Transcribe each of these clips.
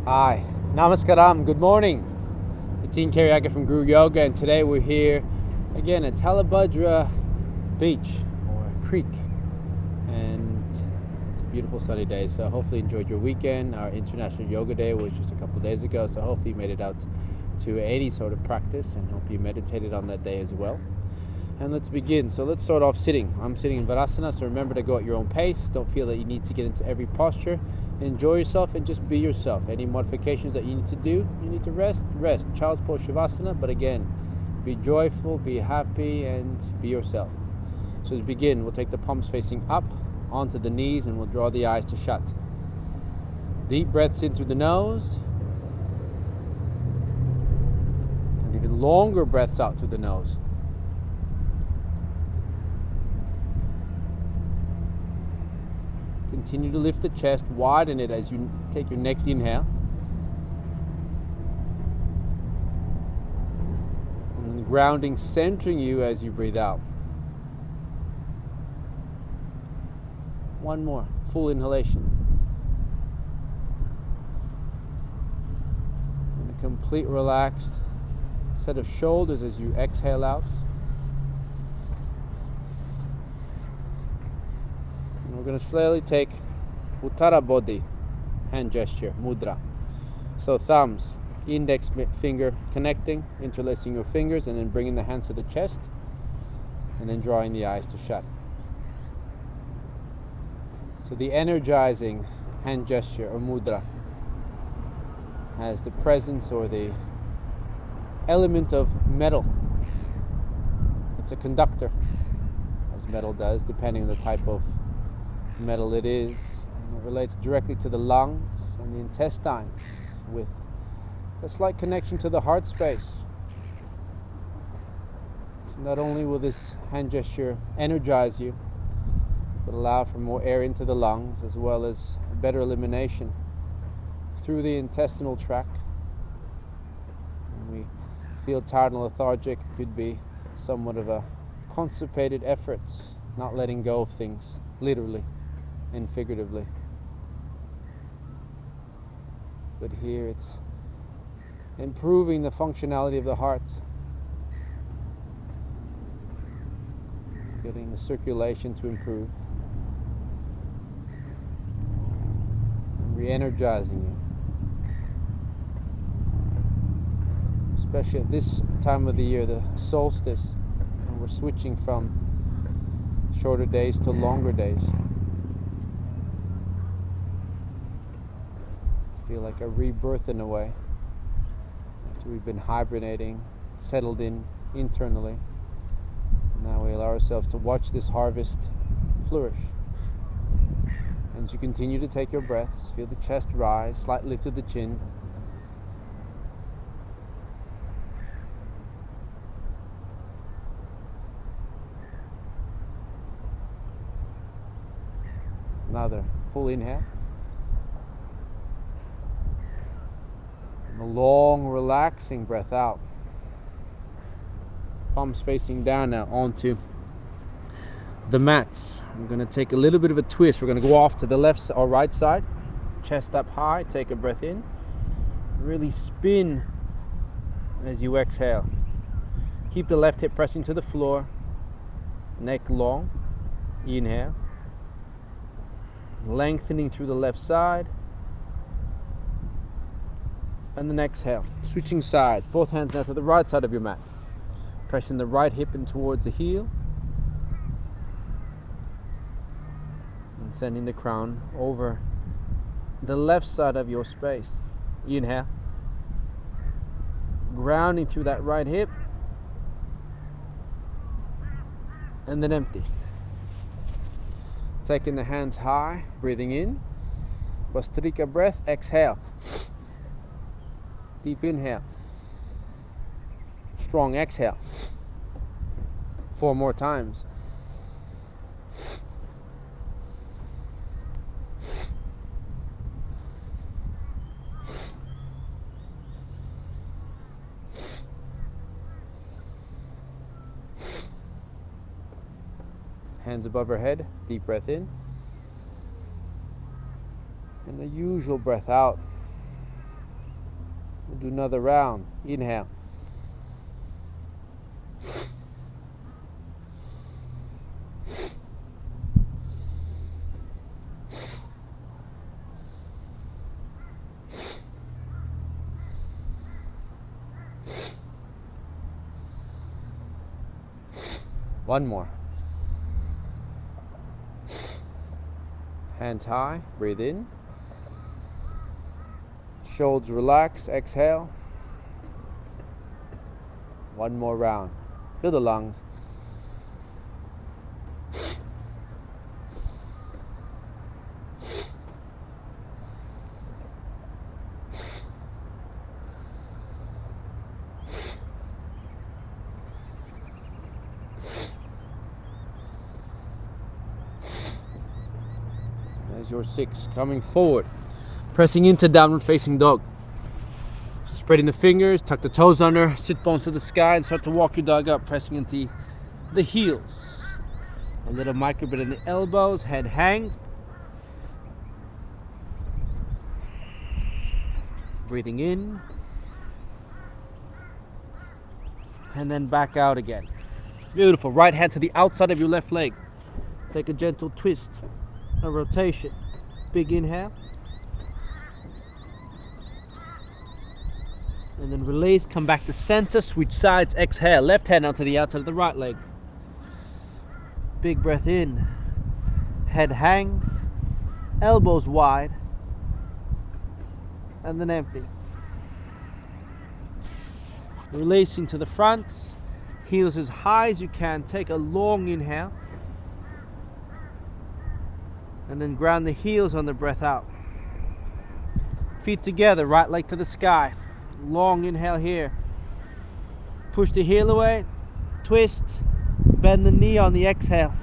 Hi, Namaskaram, good morning. It's Cariaga from Guru Yoga, and today we're here again at Talabhadra Beach or Creek, and it's a beautiful sunny day. So hopefully you enjoyed your weekend. Our International Yoga Day was just a couple days ago, so hopefully you made it out to any sort of practice, and hope you meditated on that day as well. And let's begin. So let's start off sitting. I'm sitting in Varasana, so remember to go at your own pace. Don't feel that you need to get into every posture. Enjoy yourself and just be yourself. Any modifications that you need to do, you need to rest. Child's pose Shavasana, but again, be joyful, be happy, and be yourself. So let's begin. We'll take the palms facing up onto the knees, and we'll draw the eyes to shut. Deep breaths in through the nose, and even longer breaths out through the nose. Continue to lift the chest, widen it as you take your next inhale. And then grounding, centering you as you breathe out. One more, full inhalation. And a complete relaxed set of shoulders as you exhale out. We're going to slowly take Uttara Bodhi, hand gesture, mudra. So thumbs, index finger connecting, interlacing your fingers, and then bringing the hands to the chest, and then drawing the eyes to shut. So the energizing hand gesture or mudra has the presence or the element of metal. It's a conductor, as metal does, depending on the type of metal it is, and it relates directly to the lungs and the intestines with a slight connection to the heart space. So not only will this hand gesture energize you, but allow for more air into the lungs as well as better elimination through the intestinal tract. When we feel tired and lethargic, it could be somewhat of a constipated effort, not letting go of things, literally and figuratively. But here it's improving the functionality of the heart, getting the circulation to improve, and re-energizing you. Especially at this time of the year, the solstice, and we're switching from shorter days to longer days. Feel like a rebirth in a way, after we've been hibernating, settled in internally. Now we allow ourselves to watch this harvest flourish. And as you continue to take your breaths, feel the chest rise, slight lift of the chin. Another full inhale. A long, relaxing breath out. Palms facing down now onto the mats. I'm going to take a little bit of a twist. We're going to go off to the left or right side. Chest up high. Take a breath in. Really spin as you exhale. Keep the left hip pressing to the floor. Neck long. Inhale. Lengthening through the left side. And then exhale, switching sides, both hands now to the right side of your mat. Pressing the right hip in towards the heel. And sending the crown over the left side of your space. Inhale. Grounding through that right hip. And then empty. Taking the hands high, breathing in. Vastrika breath, exhale. Deep inhale. Strong exhale. 4 more times. Hands above our head. Deep breath in. And the usual breath out. We'll do another round. Inhale. One more. Hands high, breathe in. Shoulders relax, exhale. One more round. Feel the lungs. There's your 6. Coming forward. Pressing into downward facing dog. Spreading the fingers, tuck the toes under, sit bones to the sky, and start to walk your dog up, pressing into the heels. A little micro bit in the elbows, head hangs. Breathing in. And then back out again. Beautiful. Right hand to the outside of your left leg. Take a gentle twist, a rotation. Big inhale. And then release, come back to center, switch sides, exhale. Left hand onto the outside of the right leg. Big breath in. Head hangs, elbows wide, and then empty. Releasing to the front, heels as high as you can. Take a long inhale. And then ground the heels on the breath out. Feet together, right leg to the sky. Long inhale here. Push the heel away. Twist. Bend the knee on the exhale.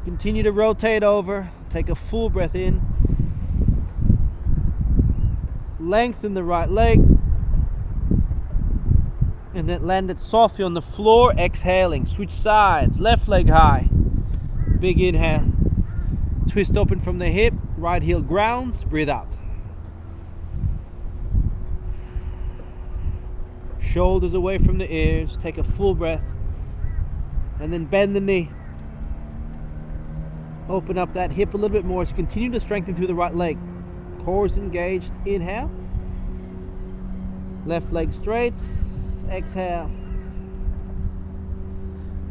Continue to rotate over. Take a full breath in. Lengthen the right leg. And then land it softly on the floor. Exhaling. Switch sides. Left leg high. Big inhale. Twist open from the hip. Right heel grounds. Breathe out. Shoulders away from the ears. Take a full breath. And then bend the knee. Open up that hip a little bit more. So continue to strengthen through the right leg. Core is engaged. Inhale. Left leg straight. Exhale.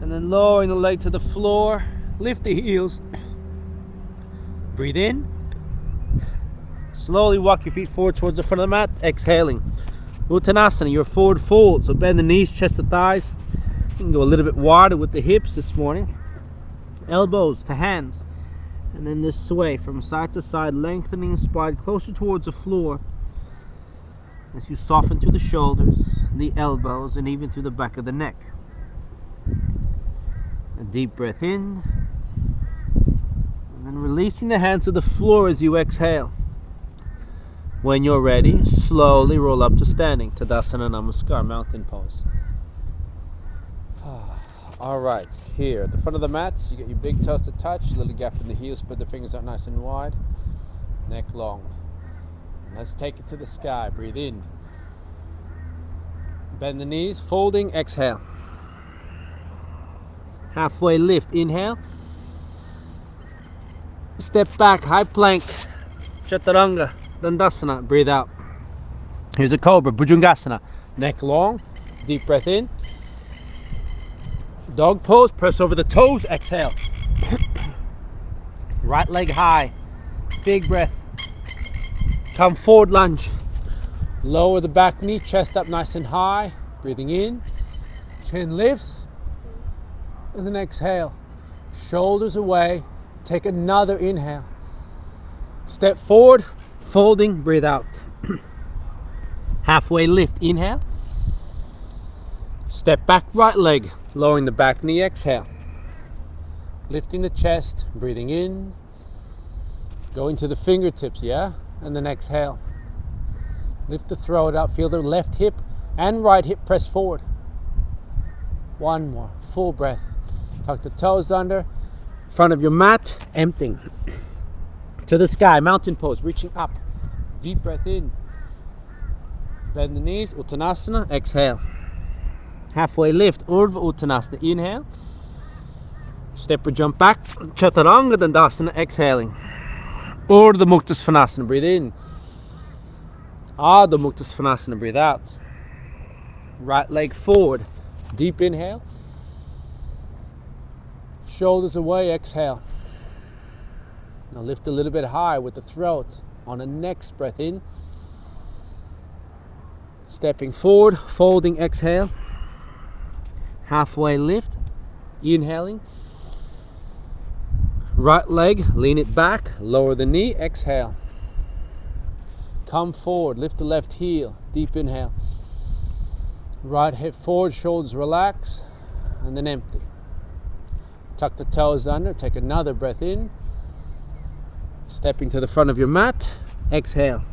And then lowering the leg to the floor. Lift the heels. Breathe in. Slowly walk your feet forward towards the front of the mat. Exhaling. Uttanasana, your forward fold. So bend the knees, chest to thighs. You can go a little bit wider with the hips this morning. Elbows to hands. And then this sway from side to side, lengthening spine closer towards the floor. As you soften through the shoulders, the elbows, and even through the back of the neck. A deep breath in. And then releasing the hands to the floor as you exhale. When you're ready, slowly roll up to standing. Tadasana Namaskar, mountain pose. All right, here at the front of the mat, you get your big toes to touch, little gap in the heels, spread the fingers out nice and wide, neck long. Let's take it to the sky. Breathe in. Bend the knees, folding, exhale. Halfway lift, inhale. Step back, high plank, chaturanga. Dandasana, breathe out. Here's a cobra, Bhujangasana. Neck long, deep breath in. Dog pose, press over the toes, exhale. Right leg high, big breath. Come forward lunge. Lower the back knee, chest up nice and high. Breathing in, chin lifts. And then exhale. Shoulders away, take another inhale. Step forward. Folding, breathe out. Halfway lift, inhale. Step back, right leg, lowering the back knee, exhale. Lifting the chest, breathing in. Going to the fingertips, yeah? And then exhale. Lift the throat up, feel the left hip and right hip press forward. One more, full breath. Tuck the toes under, front of your mat, emptying. To the sky, mountain pose, reaching up. Deep breath in. Bend the knees, Uttanasana, exhale. Halfway lift, Urdhva Uttanasana, inhale. Step or jump back, Chaturanga Dandasana, exhaling. Urdhva Mukta Svanasana, breathe in. Adho Mukta Svanasana, breathe out. Right leg forward, deep inhale. Shoulders away, exhale. Now lift a little bit high with the throat on the next breath in. Stepping forward, folding, exhale. Halfway lift, inhaling. Right leg, lean it back, lower the knee, exhale. Come forward, lift the left heel, deep inhale. Right hip forward, shoulders relax, and then empty. Tuck the toes under, take another breath in. Stepping to the front of your mat, exhale.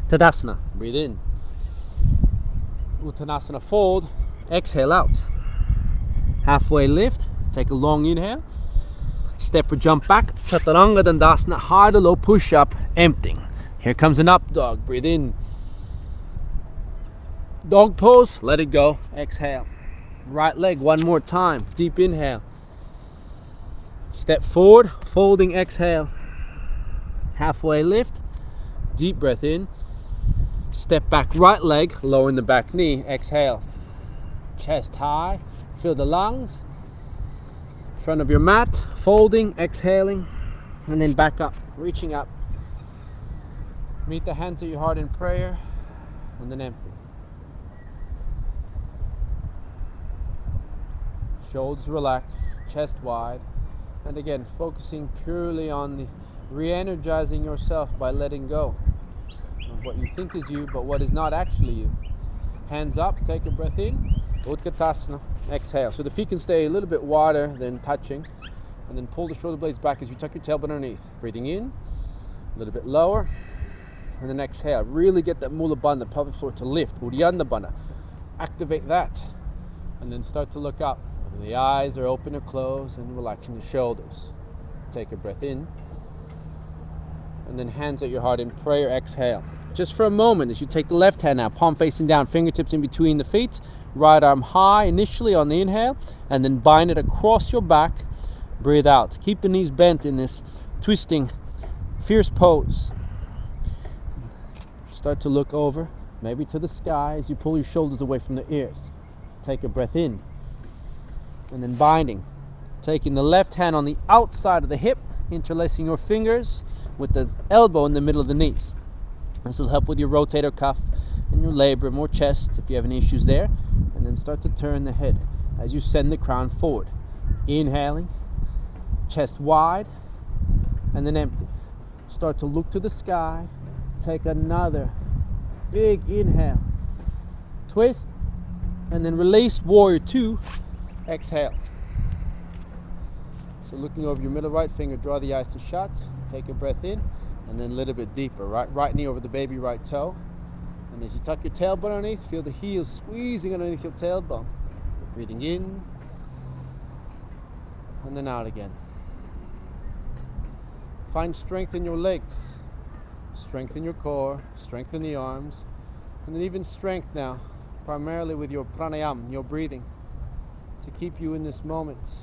Tadasana, breathe in. Uttanasana, fold, exhale out. Halfway lift, take a long inhale. Step or jump back, Chaturanga Dandasana, high to low push up, emptying. Here comes an up dog, breathe in. Dog pose, let it go, exhale. Right leg one more time, deep inhale. Step forward, folding, exhale. Halfway lift, deep breath in. Step back, right leg, lowering the back knee, exhale. Chest high, fill the lungs. Front of your mat, folding, exhaling, and then back up, reaching up. Meet the hands at your heart in prayer, and then empty. Shoulders relaxed, chest wide, and again focusing purely on the re-energizing yourself by letting go of what you think is you but what is not actually you. Hands up, take a breath in, Utkatasana, exhale. So the feet can stay a little bit wider than touching, and then pull the shoulder blades back as you tuck your tailbone underneath. Breathing in, a little bit lower, and then exhale. Really get that Mula Bandha, pelvic floor to lift, Uddiyana Bandha. Activate that, and then start to look up. Whether the eyes are open or closed, and relaxing the shoulders. Take a breath in, and then hands at your heart in prayer, exhale. Just for a moment as you take the left hand now, palm facing down, fingertips in between the feet, right arm high initially on the inhale, and then bind it across your back, breathe out. Keep the knees bent in this twisting, fierce pose. Start to look over, maybe to the sky as you pull your shoulders away from the ears. Take a breath in, and then binding. Taking the left hand on the outside of the hip, interlacing your fingers with the elbow in the middle of the knees. This will help with your rotator cuff and your labrum or chest if you have any issues there. And then start to turn the head as you send the crown forward. Inhaling, chest wide, and then empty. Start to look to the sky. Take another big inhale. Twist, and then release, warrior two, exhale. So looking over your middle right finger, draw the eyes to shut, take a breath in, and then a little bit deeper. Right knee over the baby right toe. And as you tuck your tailbone underneath, feel the heels squeezing underneath your tailbone. Breathing in, and then out again. Find strength in your legs, strengthen your core, strengthen the arms, and then even strength now, primarily with your pranayama, your breathing, to keep you in this moment.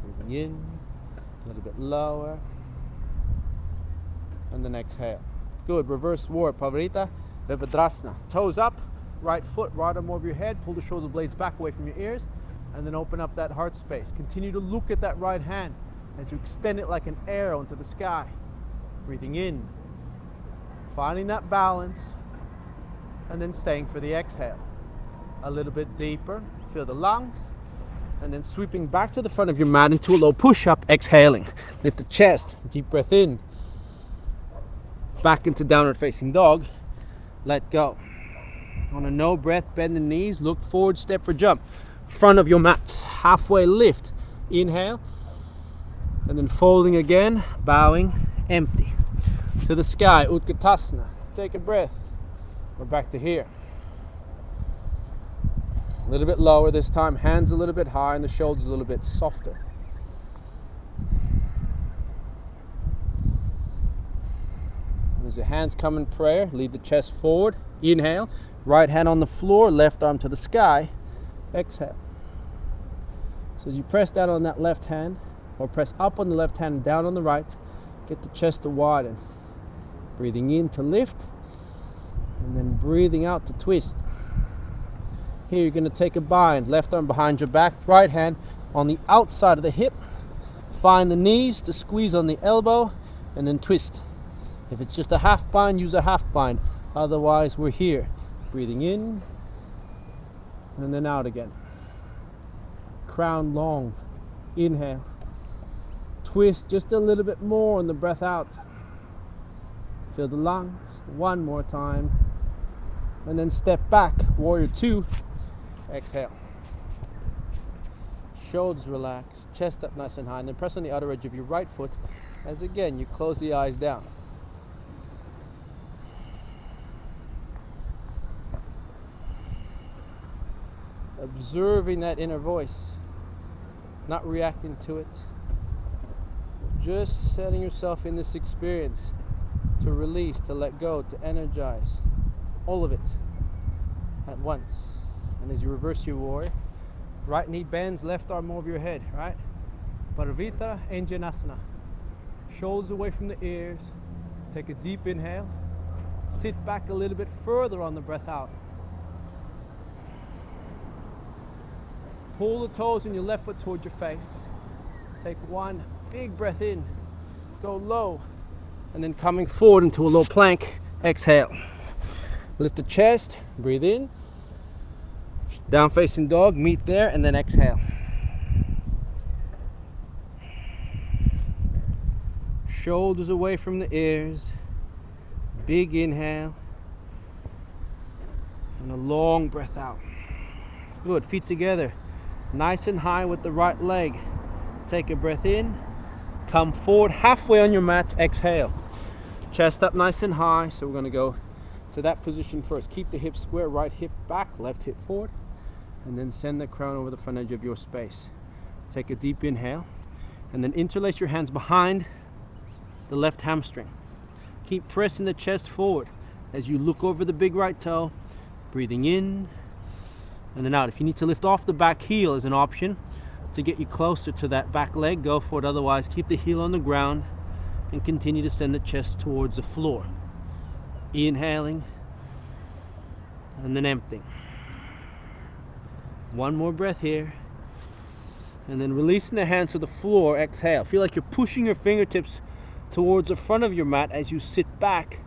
Breathing in, a little bit lower, and then exhale. Good, reverse warrior, Pavarita, Virabhadrasana. Toes up, right foot, right arm over your head, pull the shoulder blades back away from your ears, and then open up that heart space. Continue to look at that right hand as you extend it like an arrow into the sky. Breathing in, finding that balance, and then staying for the exhale. A little bit deeper, feel the lungs, and then sweeping back to the front of your mat into a low push-up, exhaling. Lift the chest, deep breath in, back into downward facing dog, let go. On a no breath, bend the knees, look forward, step or jump. Front of your mat, halfway lift, inhale, and then folding again, bowing, empty. To the sky, Utkatasana. Take a breath. We're back to here. A little bit lower this time, hands a little bit higher and the shoulders a little bit softer. And As your hands come in prayer, lead the chest forward. Inhale. Right hand on the floor, left arm to the sky. Exhale. So as you press down on that left hand, or press up on the left hand and down on the right, get the chest to widen. Breathing in to lift, and then breathing out to twist. Here you're going to take a bind. Left arm behind your back, right hand on the outside of the hip. Find the knees to squeeze on the elbow, and then twist. If it's just a half bind, use a half bind. Otherwise, we're here. Breathing in, and then out again. Crown long. Inhale. Twist just a little bit more on the breath out. Fill the lungs. One more time. And then step back. Warrior two. Exhale. Shoulders relax. Chest up nice and high. And then press on the outer edge of your right foot as again you close the eyes down. Observing that inner voice. Not reacting to it. Just setting yourself in this experience to release, to let go, to energize. All of it at once. And as you reverse your warrior, right knee bends, left arm over your head, right? Parvita Anjanasana. Shoulders away from the ears. Take a deep inhale. Sit back a little bit further on the breath out. Pull the toes in your left foot towards your face. Take one big breath in. Go low. And then coming forward into a low plank. Exhale. Lift the chest. Breathe in. Down facing dog. Meet there. And then exhale. Shoulders away from the ears. Big inhale. And a long breath out. Good. Feet together. Nice and high with the right leg. Take a breath in. Come forward halfway on your mat. Exhale. Chest up nice and high. So we're going to go to that position first. Keep the hips square. Right hip back. Left hip forward. And then send the crown over the front edge of your space. Take a deep inhale. And then interlace your hands behind the left hamstring. Keep pressing the chest forward as you look over the big right toe. Breathing in. And then out. If you need to lift off the back heel as an option to get you closer to that back leg, go for it. Otherwise, keep the heel on the ground and continue to send the chest towards the floor. Inhaling and then emptying. One more breath here. And then releasing the hands to the floor. Exhale. Feel like you're pushing your fingertips towards the front of your mat as you sit back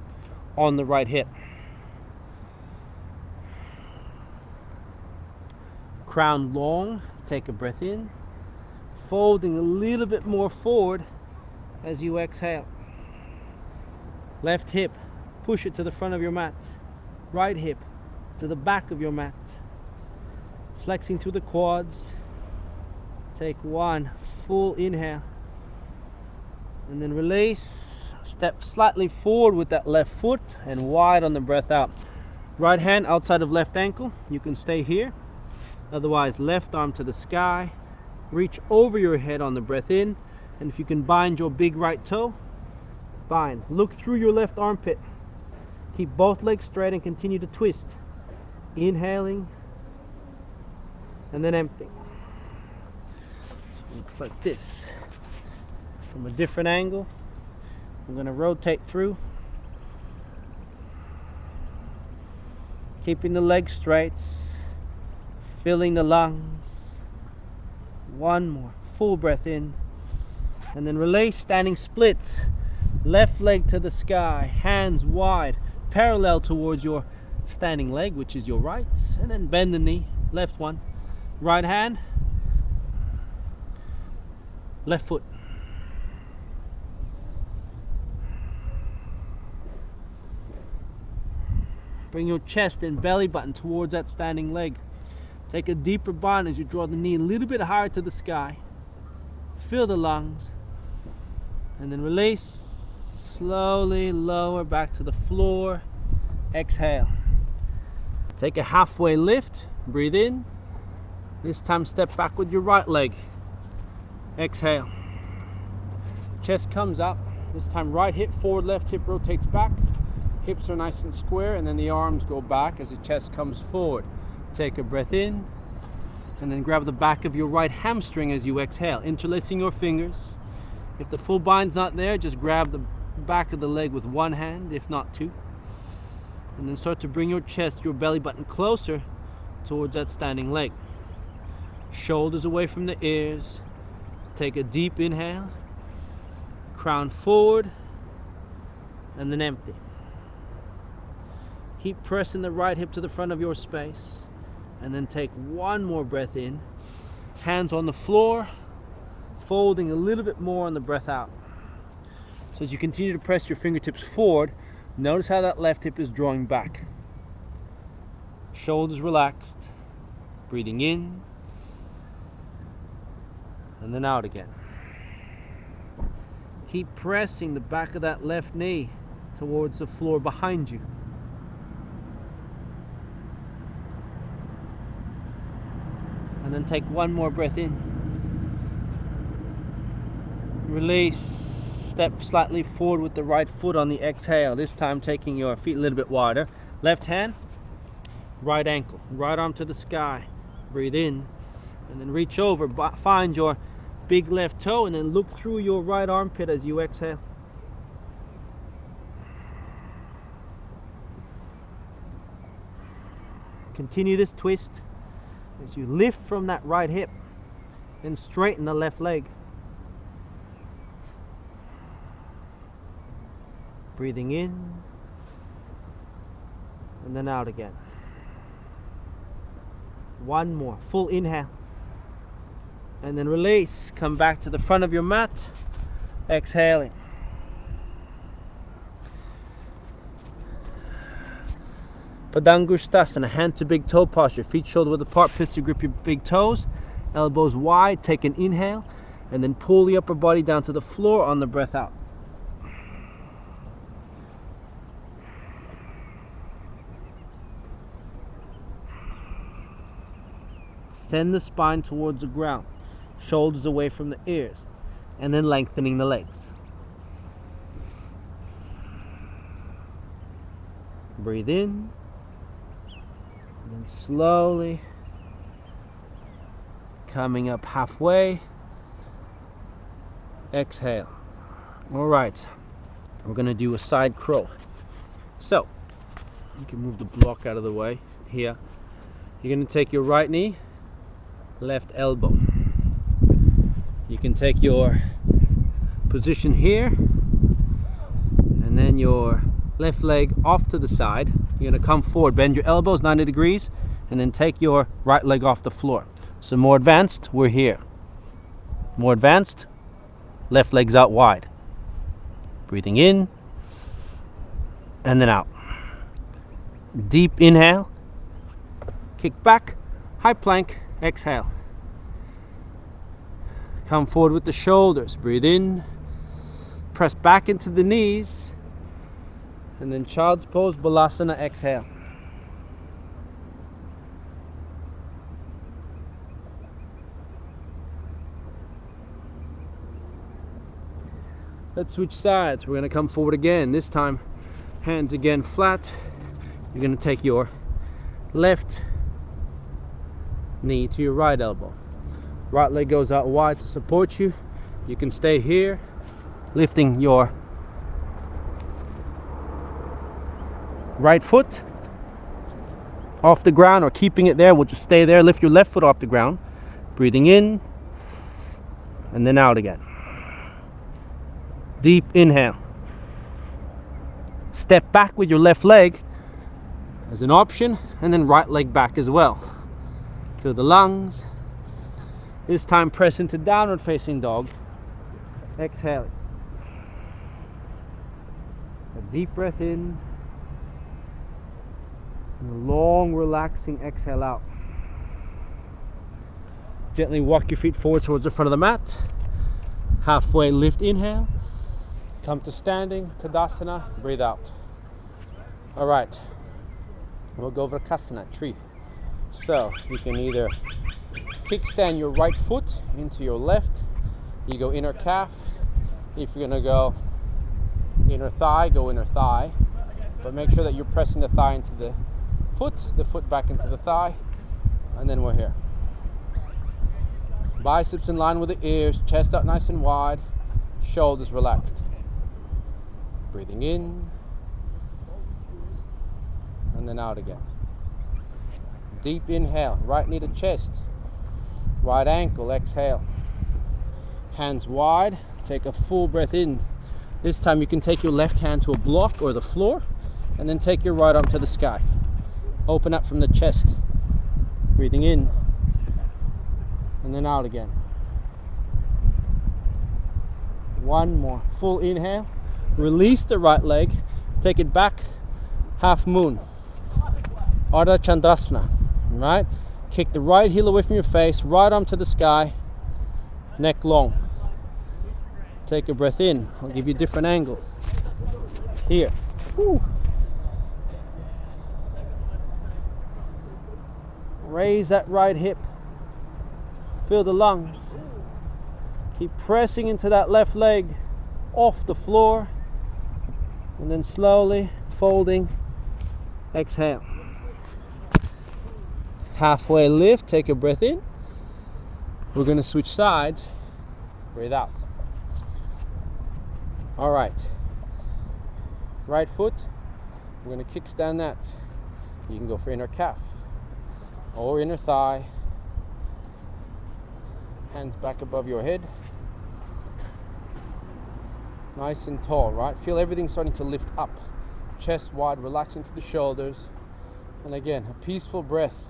on the right hip. Crown long, take a breath in, folding a little bit more forward as you exhale. Left hip, push it to the front of your mat. Right hip to the back of your mat. Flexing through the quads. Take one full inhale. And then release. Step slightly forward with that left foot and wide on the breath out. Right hand outside of left ankle. You can stay here. Otherwise, left arm to the sky. Reach over your head on the breath in. And if you can bind your big right toe, bind. Look through your left armpit. Keep both legs straight and continue to twist. Inhaling. And then emptying. So it looks like this. From a different angle, I'm going to rotate through. Keeping the legs straight. Filling the lungs. One more. Full breath in. And then release, standing splits. Left leg to the sky. Hands wide. Parallel towards your standing leg, which is your right. And then bend the knee. Left one. Right hand. Left foot. Bring your chest and belly button towards that standing leg. Take a deeper bind as you draw the knee a little bit higher to the sky. Fill the lungs. And then release. Slowly lower back to the floor. Exhale. Take a halfway lift. Breathe in. This time step back with your right leg. Exhale. Chest comes up. This time right hip forward, left hip rotates back. Hips are nice and square, and then the arms go back as the chest comes forward. Take a breath in, and then grab the back of your right hamstring as you exhale, interlacing your fingers. If the full bind's not there, just grab the back of the leg with one hand, if not two. And then start to bring your chest, your belly button closer towards that standing leg. Shoulders away from the ears. Take a deep inhale. Crown forward, and then empty. Keep pressing the right hip to the front of your space, and then take one more breath in. Hands on the floor, folding a little bit more on the breath out. So as you continue to press your fingertips forward, notice how that left hip is drawing back. Shoulders relaxed, breathing in, and then out again. Keep pressing the back of that left knee towards the floor behind you. And then take one more breath in. Release. Step slightly forward with the right foot on the exhale. This time taking your feet a little bit wider. Left hand, right ankle. Right arm to the sky. Breathe in. And then reach over. Find your big left toe and then look through your right armpit as you exhale. Continue this twist as you lift from that right hip and straighten the left leg. Breathing in and then out again. One more full inhale and then release. Come back to the front of your mat, exhaling. Padangusthasana, hand to big toe posture, feet shoulder width apart, pistol grip your big toes, elbows wide, take an inhale, and then pull the upper body down to the floor on the breath out. Send the spine towards the ground, shoulders away from the ears, and then lengthening the legs. Breathe in. And then slowly coming up halfway. Exhale. All right. We're going to do a side crow. So, you can move the block out of the way here. You're going to take your right knee, left elbow. You can take your position here, and then your left leg off to the side. You're going to come forward, bend your elbows 90 degrees, and then take your right leg off the floor. So more advanced, we're here. More advanced, left leg's out wide. Breathing in, and then out. Deep inhale, kick back, high plank, exhale. Come forward with the shoulders, breathe in, press back into the knees, and then child's pose, balasana, exhale. Let's switch sides. We're going to come forward again. This time, hands again flat. You're going to take your left knee to your right elbow. Right leg goes out wide to support you. You can stay here, lifting your right foot off the ground or keeping it there. We'll just stay there. Lift your left foot off the ground. Breathing in and then out again. Deep inhale. Step back with your left leg as an option, and then right leg back as well. Feel the lungs. This time press into downward facing dog. Exhale. A deep breath in. And a long relaxing exhale out. Gently walk your feet forward towards the front of the mat. Halfway lift, inhale. Come to standing, Tadasana, breathe out. All right, we'll go Vrksasana, tree. So you can either kickstand your right foot into your left. You go inner calf. If you're gonna go inner thigh, go inner thigh. But make sure that you're pressing the thigh into the foot back into the thigh. And then we're here. Biceps in line with the ears, chest out nice and wide, shoulders relaxed. Breathing in, and then out again. Deep inhale, right knee to chest, right ankle, exhale. Hands wide, take a full breath in. This time you can take your left hand to a block or the floor, and then take your right arm to the sky. Open up from the chest, breathing in, and then out again. One more, full inhale. Release the right leg, take it back, half moon, Ardha Chandrasana, right? Kick the right heel away from your face, right arm to the sky, neck long. Take a breath in, I'll give you a different angle. Here. Woo. Raise that right hip, feel the lungs. Keep pressing into that left leg, off the floor. And then slowly folding, exhale. Halfway lift, take a breath in. We're going to switch sides, breathe out. All right. Right foot, we're going to kickstand that. You can go for inner calf or inner thigh. Hands back above your head. Nice and tall, right? Feel everything starting to lift up. Chest wide, relaxing to the shoulders. And again, a peaceful breath.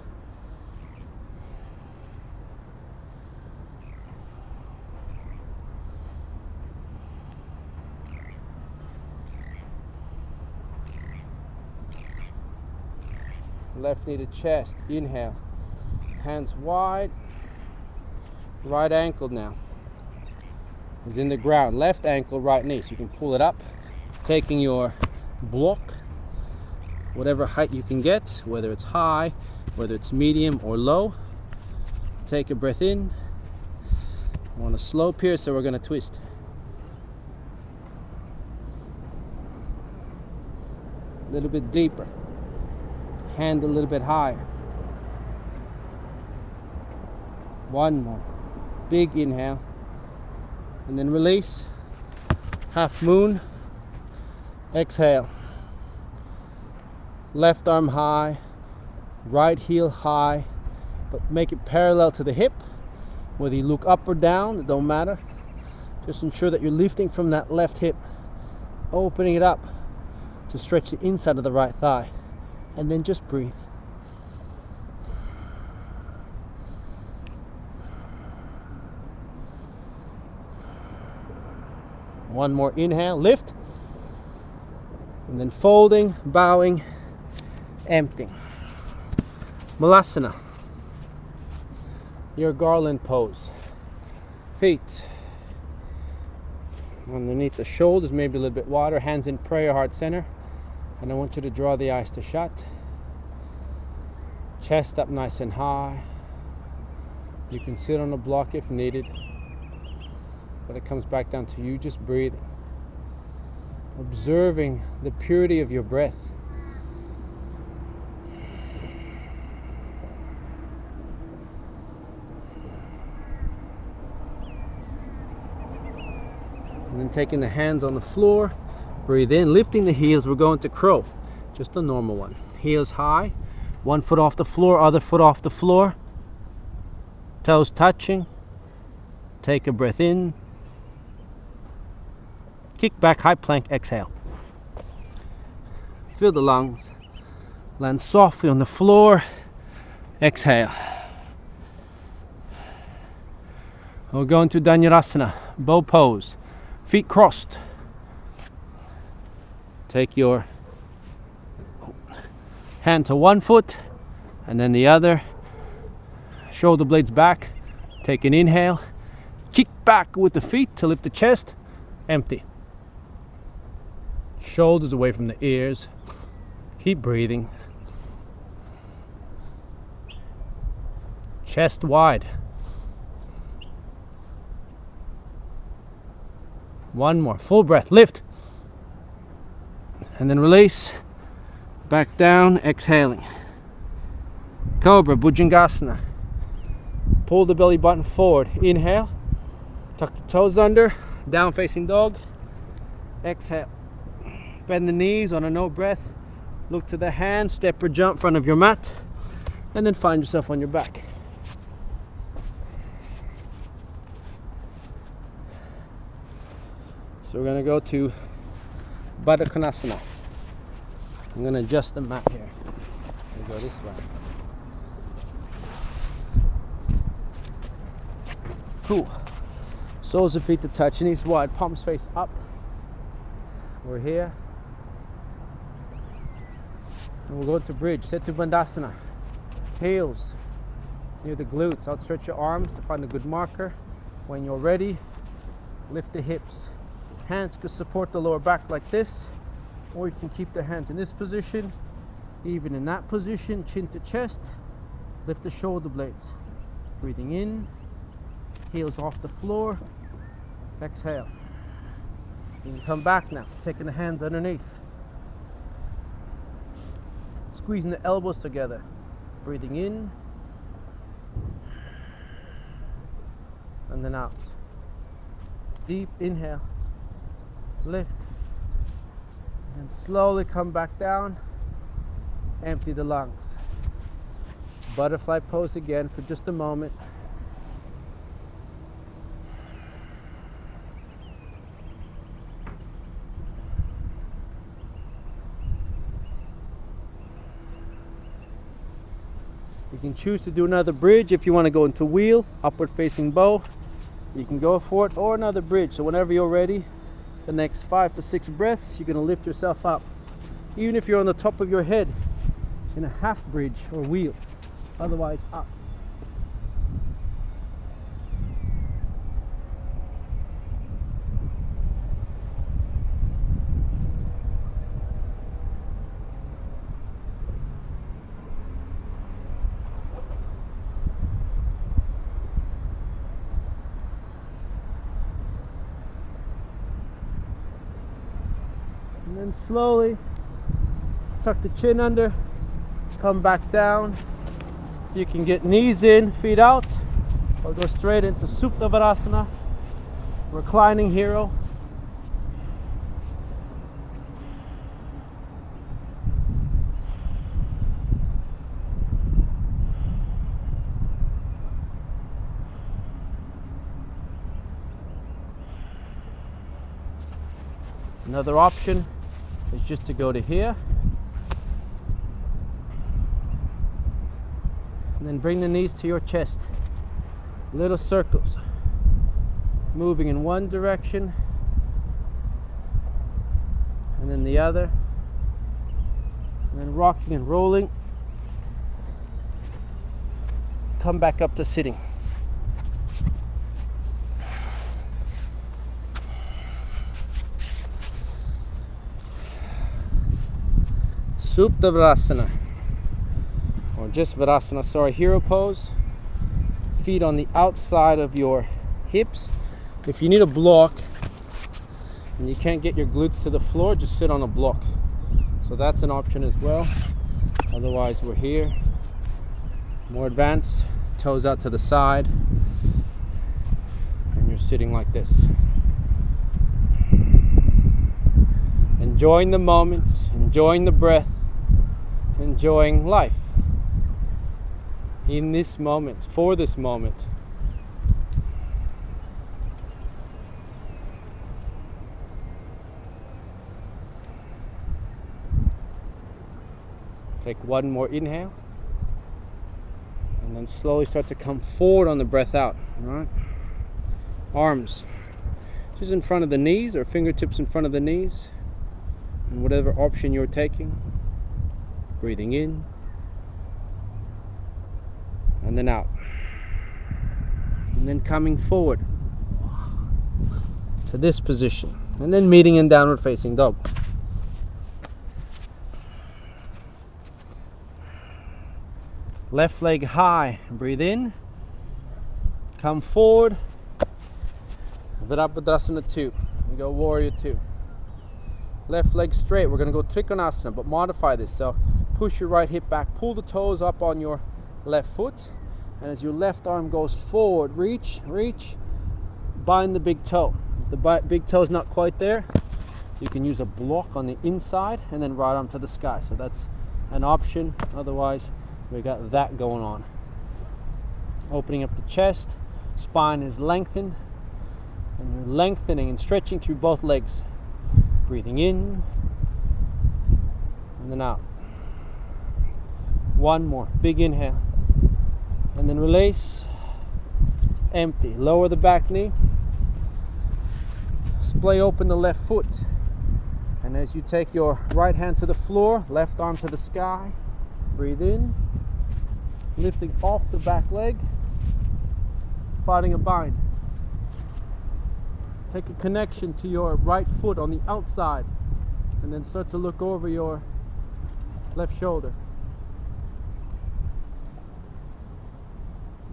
Left knee to chest, inhale. Hands wide. Right ankle now is in the ground. Left ankle, right knee. So you can pull it up, taking your block, whatever height you can get, whether it's high, whether it's medium or low. Take a breath in. I want to slope here, so we're going to twist. A little bit deeper. Hand a little bit higher. One more. Big inhale. And then release. Half moon. Exhale. Left arm high. Right heel high. But make it parallel to the hip. Whether you look up or down, it don't matter. Just ensure that you're lifting from that left hip. Opening it up to stretch the inside of the right thigh. And then just breathe. One more inhale, lift. And then folding, bowing, emptying. Malasana. Your garland pose. Feet underneath the shoulders, maybe a little bit wider. Hands in prayer, heart center. And I want you to draw the eyes to shut. Chest up nice and high. You can sit on a block if needed. But it comes back down to you just breathing. Observing the purity of your breath. And then taking the hands on the floor. Breathe in, lifting the heels. We're going to crow. Just a normal one. Heels high. One foot off the floor, other foot off the floor. Toes touching. Take a breath in. Kick back, high plank, exhale. Feel the lungs. Land softly on the floor. Exhale. We'll go into Dhanurasana, bow pose. Feet crossed. Take your hand to one foot and then the other. Shoulder blades back. Take an inhale. Kick back with the feet to lift the chest. Empty. Shoulders away from the ears. Keep breathing. Chest wide. One more. Full breath. Lift. and then release. Back down, exhaling. Cobra, Bhujangasana. Pull the belly button forward. Inhale. Tuck the toes under. Down facing dog. Exhale. Bend the knees on a no breath. Look to the hands. Step or jump in front of your mat. And then find yourself on your back. So we're going to go to Baddha Konasana. I'm going to adjust the mat here. We'll go this way. Cool. Soles of feet to touch, knees wide, palms face up. We're here. And we'll go to bridge, Setu Bandhasana. Heels near the glutes. Outstretch your arms to find a good marker. When you're ready, lift the hips. Hands can support the lower back like this, or you can keep the hands in this position. Even in that position, chin to chest, lift the shoulder blades. Breathing in, heels off the floor, exhale. You can come back now, taking the hands underneath. Squeezing the elbows together. Breathing in, and then out. Deep inhale. Lift, and slowly come back down. Empty the lungs. Butterfly pose again for just a moment. You can choose to do another bridge if you want to go into wheel, upward facing bow. You can go for it, or another bridge. So whenever you're ready, the next 5 to 6 breaths, you're going to lift yourself up. Even if you're on the top of your head in a half bridge or wheel, otherwise up. And then slowly tuck the chin under, come back down. You can get knees in, feet out, or go straight into Supta Varasana, reclining hero. Another option is just to go to here and then bring the knees to your chest. Little circles, moving in one direction and then the other, and then rocking and rolling. Come back up to sitting. Supta Varasana, or just Varasana, sorry, hero pose. Feet on the outside of your hips. If you need a block and you can't get your glutes to the floor, just sit on a block. So that's an option as well. Otherwise, we're here. More advanced, toes out to the side, and you're sitting like this. Enjoying the moment, enjoying the breath, enjoying life in this moment, for this moment. Take one more inhale, and then slowly start to come forward on the breath out. All right, arms just in front of the knees, or fingertips in front of the knees, and whatever option you're taking. Breathing in and then out, and then coming forward to this position, and then meeting in downward facing dog. Left leg high, breathe in, come forward, Virabhadrasana 2, we go warrior 2. left leg straight. We're going to go Trikonasana, but modify this. So push your right hip back, pull the toes up on your left foot, and as your left arm goes forward, reach, bind the big toe. If the big toe is not quite there, you can use a block on the inside and then right arm to the sky. So that's an option. Otherwise, we got that going on. Opening up the chest, spine is lengthened, and you're lengthening and stretching through both legs. Breathing in and then out. One more big inhale, and then release. Empty. Lower the back knee. Splay open the left foot, and as you take your right hand to the floor, left arm to the sky, breathe in, lifting off the back leg, finding a bind. Take a connection to your right foot on the outside, and then start to look over your left shoulder.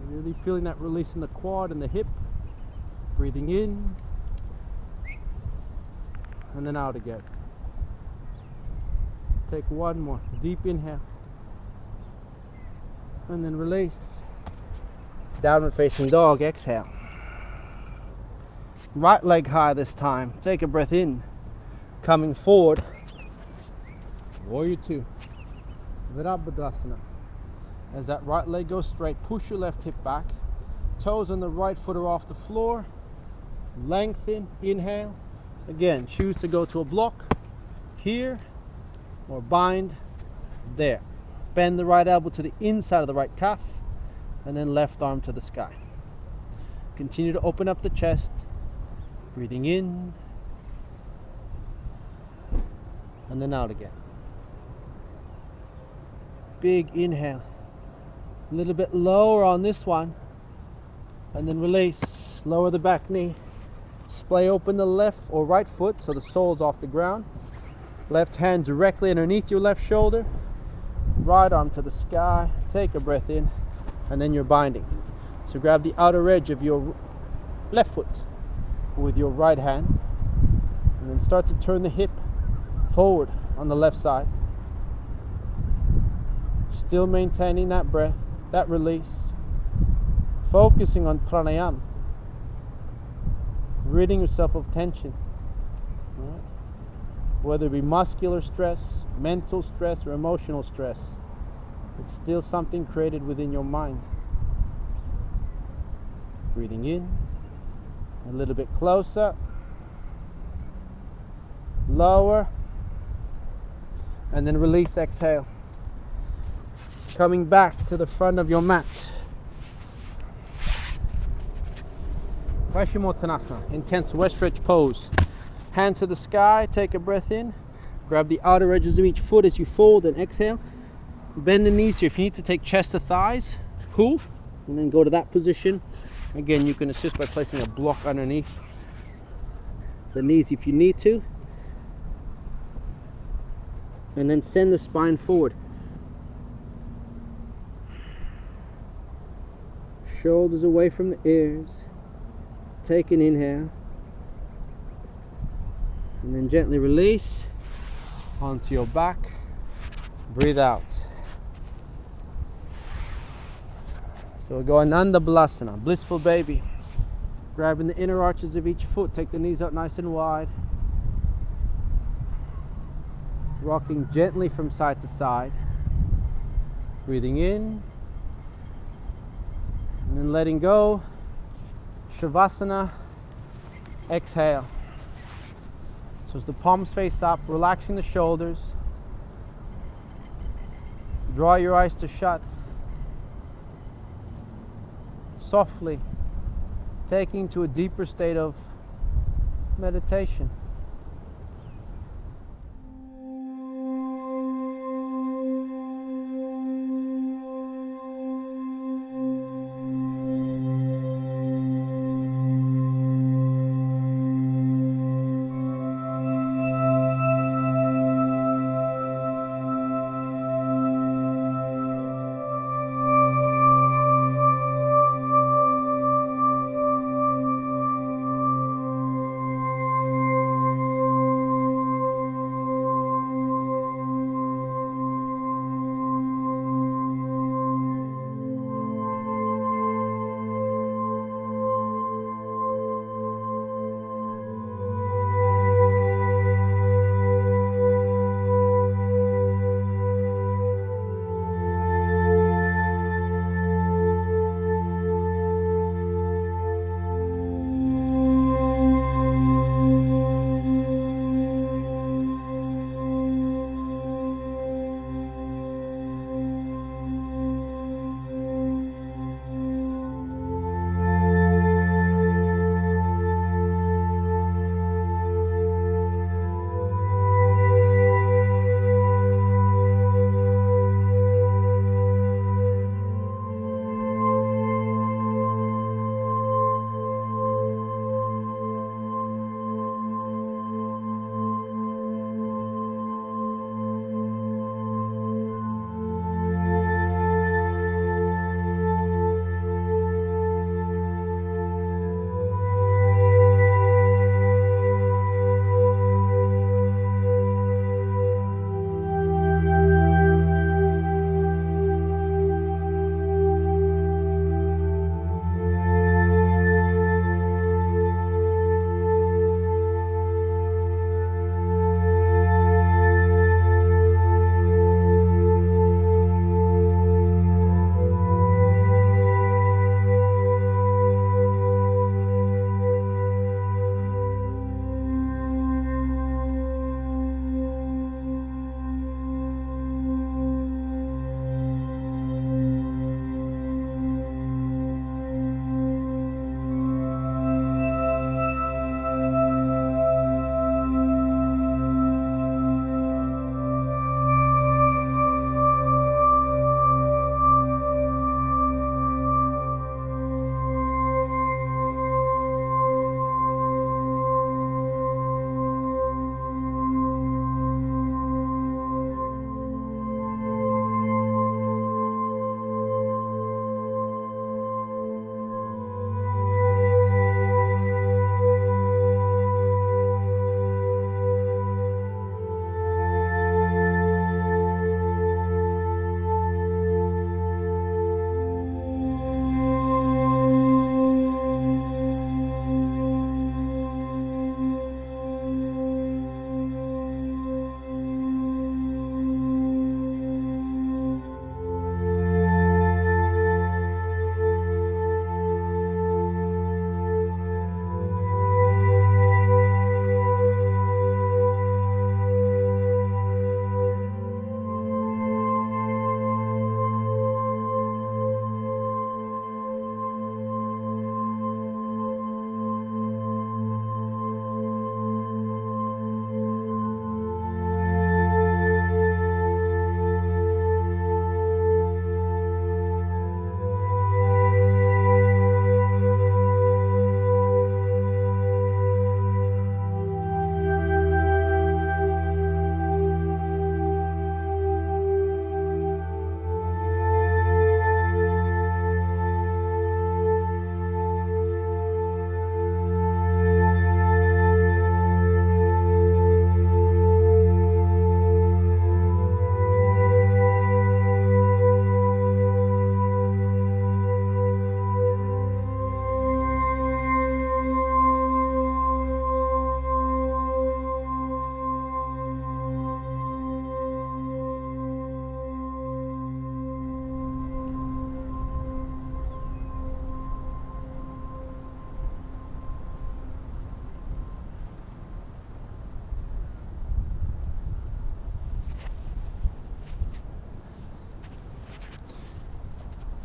Really feeling that release in the quad and the hip. Breathing in and then out again. Take one more deep inhale and then release. Downward facing dog, exhale. Right leg high this time. Take a breath in. Coming forward. Warrior 2. Virabhadrasana. As that right leg goes straight, push your left hip back. Toes on the right foot are off the floor. Lengthen, inhale. Again, choose to go to a block here or bind there. Bend the right elbow to the inside of the right calf and then left arm to the sky. Continue to open up the chest. Breathing in and then out again. Big inhale. A little bit lower on this one, and then release. Lower the back knee. Splay open the left or right foot so the sole's off the ground. Left hand directly underneath your left shoulder. Right arm to the sky. Take a breath in, and then you're binding. So grab the outer edge of your left foot with your right hand, and then start to turn the hip forward on the left side. Still maintaining that breath, that release, focusing on pranayama, ridding yourself of tension, right? Whether it be muscular stress, mental stress, or emotional stress, it's still something created within your mind. Breathing in, a little bit closer, lower, and then release, exhale. Coming back to the front of your mat. Paschimottanasana, intense west stretch pose. Hands to the sky, take a breath in. Grab the outer edges of each foot as you fold and exhale. Bend the knees here. If you need to take chest to thighs, cool. And then go to that position. Again, you can assist by placing a block underneath the knees if you need to. And then send the spine forward. Shoulders away from the ears. Take an inhale. And then gently release onto your back. Breathe out. So we'll go Ananda Balasana, blissful baby. Grabbing the inner arches of each foot. Take the knees out nice and wide. Rocking gently from side to side. Breathing in. And then letting go. Shavasana. Exhale. So as the palms face up, relaxing the shoulders. Draw your eyes to shut. Softly taking to a deeper state of meditation.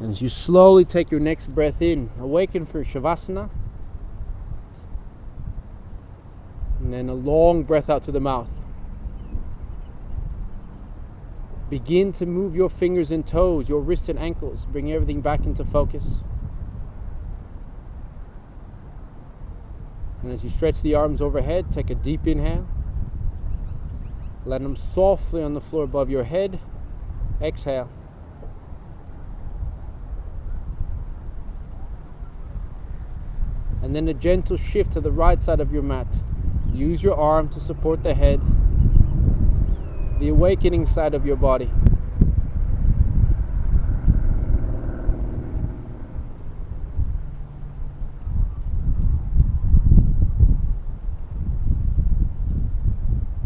And as you slowly take your next breath in, awaken for Shavasana. And then a long breath out to the mouth. Begin to move your fingers and toes, your wrists and ankles. Bring everything back into focus. And as you stretch the arms overhead, take a deep inhale. Let them softly on the floor above your head. Exhale. And then a gentle shift to the right side of your mat. Use your arm to support the head, the awakening side of your body.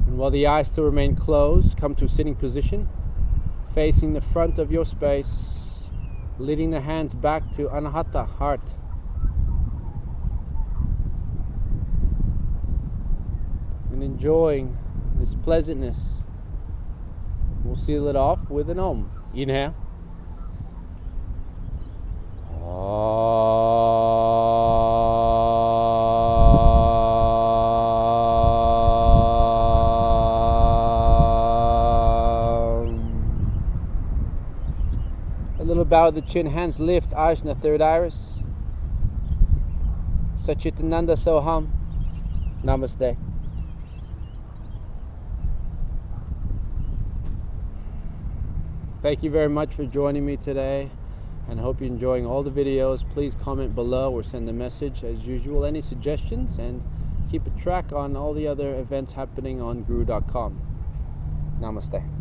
And while the eyes still remain closed, come to a sitting position, facing the front of your space, leading the hands back to Anahata, heart. And enjoying this pleasantness. We'll seal it off with an Om. Inhale. A little bow of the chin, hands lift, Ajna, third iris. Sachitananda Soham. Namaste. Thank you very much for joining me today, and I hope you're enjoying all the videos. Please comment below or send a message as usual, any suggestions, and keep a track on all the other events happening on guru.com. Namaste.